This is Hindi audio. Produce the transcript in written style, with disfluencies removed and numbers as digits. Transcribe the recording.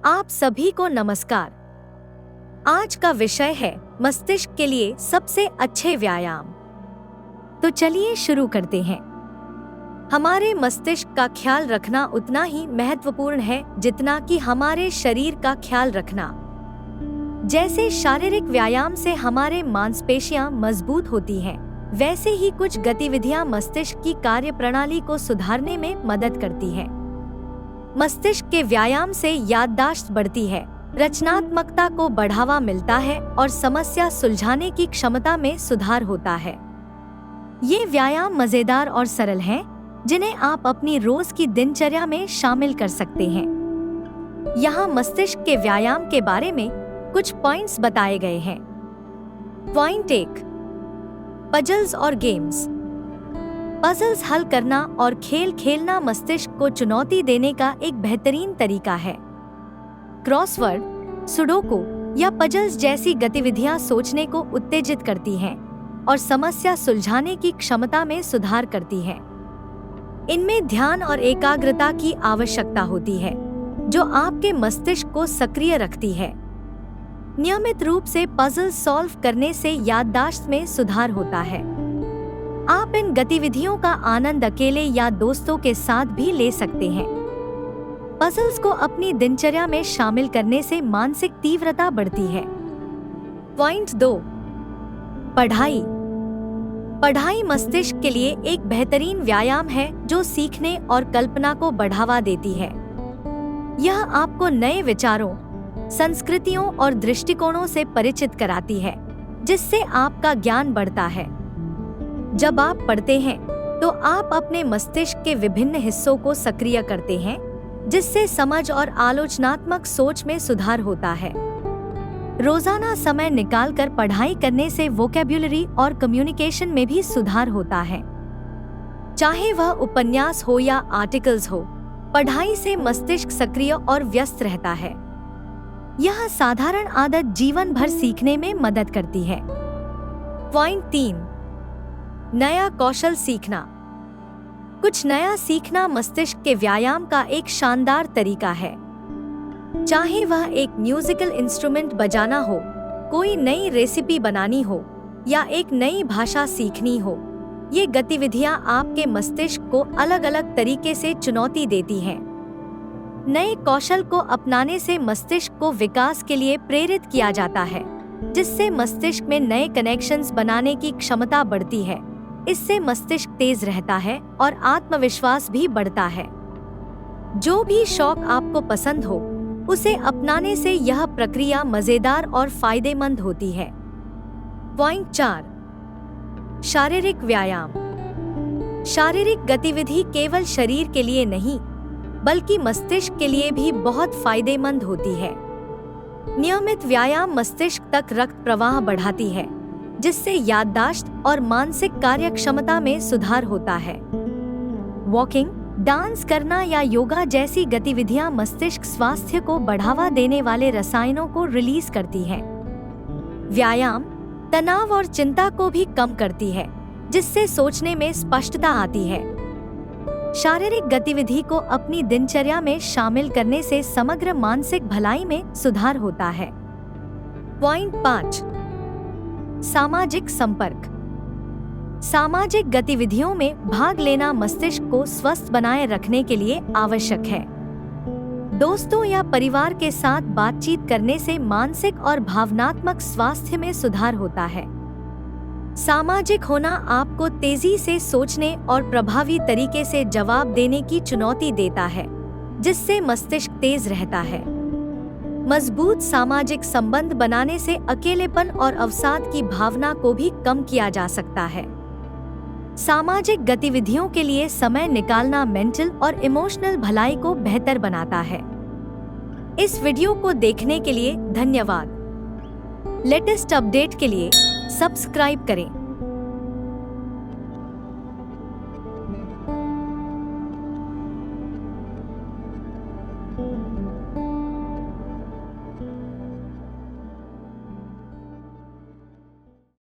आप सभी को नमस्कार। आज का विषय है मस्तिष्क के लिए सबसे अच्छे व्यायाम। तो चलिए शुरू करते हैं। हमारे मस्तिष्क का ख्याल रखना उतना ही महत्वपूर्ण है जितना कि हमारे शरीर का ख्याल रखना। जैसे शारीरिक व्यायाम से हमारे मांसपेशियां मजबूत होती हैं, वैसे ही कुछ गतिविधियां मस्तिष्क की कार्यप्रणाली को सुधारने में मदद करती हैं। मस्तिष्क के व्यायाम से याददाश्त बढ़ती है, रचनात्मकता को बढ़ावा मिलता है और समस्या सुलझाने की क्षमता में सुधार होता है। ये व्यायाम मजेदार और सरल हैं, जिन्हें आप अपनी रोज की दिनचर्या में शामिल कर सकते हैं। यहाँ मस्तिष्क के व्यायाम के बारे में कुछ पॉइंट्स बताए गए हैं। पॉइंट 1, पजल्स और गेम्स। पजल्स हल करना और खेल खेलना मस्तिष्क को चुनौती देने का एक बेहतरीन तरीका है। क्रॉसवर्ड, सुडोकू या पजल्स जैसी गतिविधियां सोचने को उत्तेजित करती हैं और समस्या सुलझाने की क्षमता में सुधार करती हैं। इनमें ध्यान और एकाग्रता की आवश्यकता होती है, जो आपके मस्तिष्क को सक्रिय रखती है। नियमित रूप से पजल सॉल्व करने से याददाश्त में सुधार होता है। आप इन गतिविधियों का आनंद अकेले या दोस्तों के साथ भी ले सकते हैं। पजल्स को अपनी दिनचर्या में शामिल करने से मानसिक तीव्रता बढ़ती है। पॉइंट 2, पढ़ाई। पढ़ाई मस्तिष्क के लिए एक बेहतरीन व्यायाम है जो सीखने और कल्पना को बढ़ावा देती है। यह आपको नए विचारों, संस्कृतियों और दृष्टिकोणों से परिचित कराती है, जिससे आपका ज्ञान बढ़ता है। जब आप पढ़ते हैं तो आप अपने मस्तिष्क के विभिन्न हिस्सों को सक्रिय करते हैं, जिससे समझ और आलोचनात्मक सोच में सुधार होता है। रोजाना समय निकालकर पढ़ाई करने से वोकैब्युलरी और कम्युनिकेशन में भी सुधार होता है। चाहे वह उपन्यास हो या आर्टिकल्स हो, पढ़ाई से मस्तिष्क सक्रिय और व्यस्त रहता है। यह साधारण आदत जीवन भर सीखने में मदद करती है। पॉइंट 3, नया कौशल सीखना। कुछ नया सीखना मस्तिष्क के व्यायाम का एक शानदार तरीका है। चाहे वह एक म्यूजिकल इंस्ट्रूमेंट बजाना हो, कोई नई रेसिपी बनानी हो या एक नई भाषा सीखनी हो, ये गतिविधियां आपके मस्तिष्क को अलग अलग तरीके से चुनौती देती हैं। नए कौशल को अपनाने से मस्तिष्क को विकास के लिए प्रेरित किया जाता है, जिससे मस्तिष्क में नए कनेक्शंस बनाने की क्षमता बढ़ती है। इससे मस्तिष्क तेज रहता है और आत्मविश्वास भी बढ़ता है। जो भी शौक आपको पसंद हो, उसे अपनाने से यह प्रक्रिया मजेदार और फायदेमंद होती है। पॉइंट 4, शारीरिक व्यायाम। शारीरिक गतिविधि केवल शरीर के लिए नहीं, बल्कि मस्तिष्क के लिए भी बहुत फायदेमंद होती है। नियमित व्यायाम मस्तिष्क तक रक्त प्रवाह बढ़ाती है, जिससे याददाश्त और मानसिक कार्यक्षमता में सुधार होता है। वॉकिंग, डांस करना या योगा जैसी गतिविधियां मस्तिष्क स्वास्थ्य को बढ़ावा देने वाले रसायनों को रिलीज करती हैं। व्यायाम तनाव और चिंता को भी कम करती है, जिससे सोचने में स्पष्टता आती है। शारीरिक गतिविधि को अपनी दिनचर्या में शामिल करने से समग्र मानसिक भलाई में सुधार होता है। पॉइंट 5, सामाजिक संपर्क। सामाजिक गतिविधियों में भाग लेना मस्तिष्क को स्वस्थ बनाए रखने के लिए आवश्यक है। दोस्तों या परिवार के साथ बातचीत करने से मानसिक और भावनात्मक स्वास्थ्य में सुधार होता है। सामाजिक होना आपको तेजी से सोचने और प्रभावी तरीके से जवाब देने की चुनौती देता है, जिससे मस्तिष्क तेज रहता है। मजबूत सामाजिक संबंध बनाने से अकेलेपन और अवसाद की भावना को भी कम किया जा सकता है। सामाजिक गतिविधियों के लिए समय निकालना मेंटल और इमोशनल भलाई को बेहतर बनाता है। इस वीडियो को देखने के लिए धन्यवाद। लेटेस्ट अपडेट के लिए सब्सक्राइब करें।